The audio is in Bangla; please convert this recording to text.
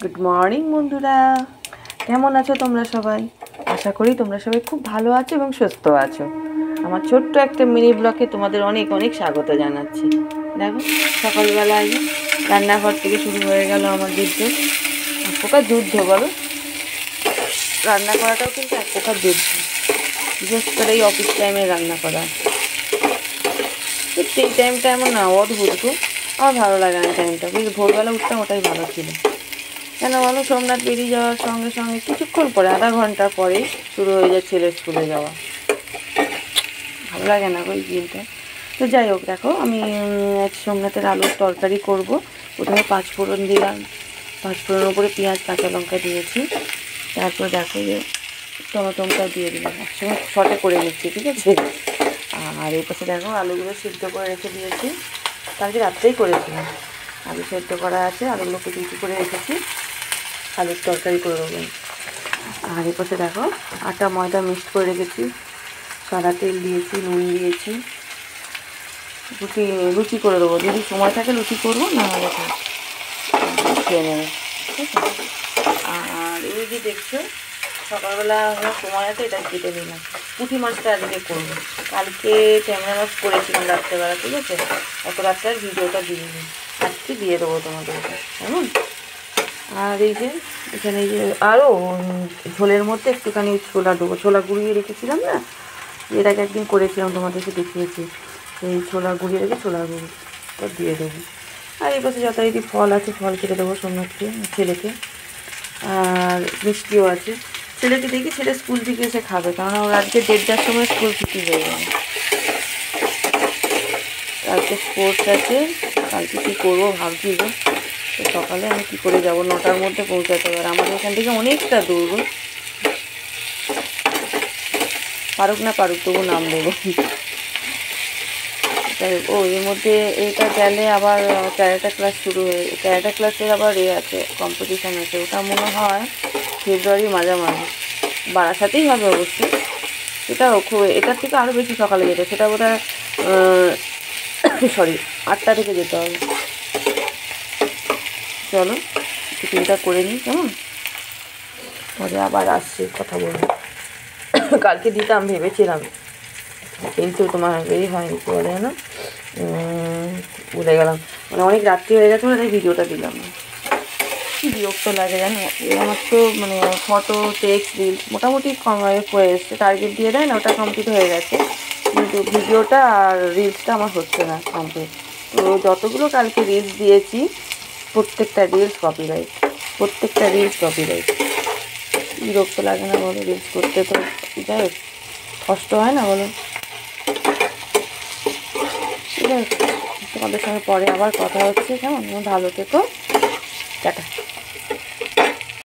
গুড মর্নিং বন্ধুরা, কেমন আছো তোমরা সবাই? আশা করি তোমরা সবাই খুব ভালো আছো এবং সুস্থ আছো। আমার ছোট্ট একটা মিনি ব্লগে তোমাদের অনেক অনেক স্বাগত জানাচ্ছি। দেখো সকালবেলা আগে রান্নাঘর থেকে শুরু হয়ে গেল আমার যুদ্ধ, এক প্রকার যুদ্ধ বলো। রান্না করাটাও কিন্তু এক প্রকার যুদ্ধ, বিশেষ করে এই অফিস টাইমে রান্না করা। ঠিক সেই টাইমটা এমন না অদ্ভুত গো, আমার ভালো লাগে না টাইমটা। বেশ ভোরবেলা উঠতাম, ওটাই ভালো ছিল। কেন বলো, সোমনাথ বেরিয়ে যাওয়ার সঙ্গে সঙ্গে কিছুক্ষণ পরে, আধা ঘন্টা পরে শুরু হয়ে যায় ছেলের স্কুলে যাওয়া। ভালো লাগে না ওই দিনটা। তো যাই হোক, দেখো আমি সোমনাথের আলুর তরকারি করব। প্রথমে 5 ফোড়ন দিলাম, 5 ফোড়নের উপরে পেঁয়াজ কাঁচা লঙ্কা দিয়েছি। তারপর দেখো যে টমেটোটা দিয়ে দিলাম, একসঙ্গে শর্টে করে নিচ্ছি, ঠিক আছে। আর এই পাশে দেখো আলুগুলো সিদ্ধ করে রেখে দিয়েছি, কালকে রাত্রেই করেছিলাম। আলু সেদ্ধ করা আছে, আলুগুলো কুচি করে রেখেছি, আলুর তরকারি করে দেবো। আর এই পাশে দেখো আটা ময়দা মিক্সড করে রেখেছি, সাদা তেল দিয়েছি, নুন দিয়েছি। লুচি করে দেবো, যদি সময় থাকে লুচি করবো, না হলে খেয়ে নেবে, ঠিক আছে। আর এই যে দেখছো সকালবেলা আমার সময় আছে, এটা কেটে নিলাম। পুঁটি মাছটা আজকে করবো, কালকে ট্যাংরা মাছ করেছিলাম রাত্রেবেলা, ঠিক আছে। অত রাত্রে আর ভিডিওটা দিইনি, আজকে দিয়ে দেবো তোমাদের, কেমন। আর এই যে এখানে এই যে আরও ঝোলের মধ্যে একটুখানি ছোলা দেবো, ছোলা গুঁড়িয়ে রেখেছিলাম না, এর আগে একদিন করেছিলাম, তোমাদেরকে দেখিয়েছি। সেই ছোলা গুঁড়িয়ে রেখে ছোলা গুঁড়ো দিয়ে দেবো। আর এই পাশে যথারীতি ফল আছে, ফল কেটে দেবো সোমনাথকে, ছেলেকে। আর মিষ্টিও আছে, ছেলেকে দেখি ছেলে স্কুল থেকে এসে খাবে, কারণ ওর আজকে 1:30টার সময় স্কুল ছুটি হয়ে যাবে। কালকে স্পোর্টস আছে, কালকে কী করবো ভাবছি গো। তো সকালে আমি কী করে যাবো, 9টার মধ্যে পৌঁছাতে হবে, আর আমাদের এখান থেকে অনেকটা দূর গো। পারুক না পারুক তবু নাম দেবো। ও এর মধ্যে এটা গেলে আবার ক্যারাটা ক্লাস শুরু হয়ে, ক্যারাটা ক্লাসের আবার আছে, কম্পিটিশান আছে। ওটা মনে হয় ফেব্রুয়ারি মাঝামাঝি, বারাসাতেই হবে অবশ্যই। সেটাও খুব, এটার থেকে আরও বেশি সকালে যেতে, সেটা বোধহয় সরি 8টা থেকে যেতে হবে। চলো টিফিনটা করে নিই, কেমন, পরে আবার আসছি কথা বলবো। কালকে দিতাম ভেবেছিলাম, কিন্তু তোমার এই হয়নি, কি বলে না, ভুলে গেলাম, মানে অনেক রাত্রি হয়ে গেছে, তাই ভিডিওটা দিলাম না। কী বিরক্ত লাগে জানো, আমার তো মানে ফটো টেক্সট রিলস মোটামুটি হয়ে এসছে, টার্গেট দিয়ে দেয় না, ওটা কমপ্লিট হয়ে গেছে, কিন্তু ভিডিওটা আর রিলসটা আমার হচ্ছে না কমপ্লিট। তো যতগুলো কালকে রিলস দিয়েছি প্রত্যেকটা রিলস কপিরাইট, প্রত্যেকটা রিলস কপিরাইট। বিরক্ত লাগে না বলো, রিলস করতে তো যাই হোক কষ্ট হয় না বলো। ঠিক আছে, তোমাদের সঙ্গে পরে আবার কথা হচ্ছে, কেমন, ভালো থেকো, টাটা।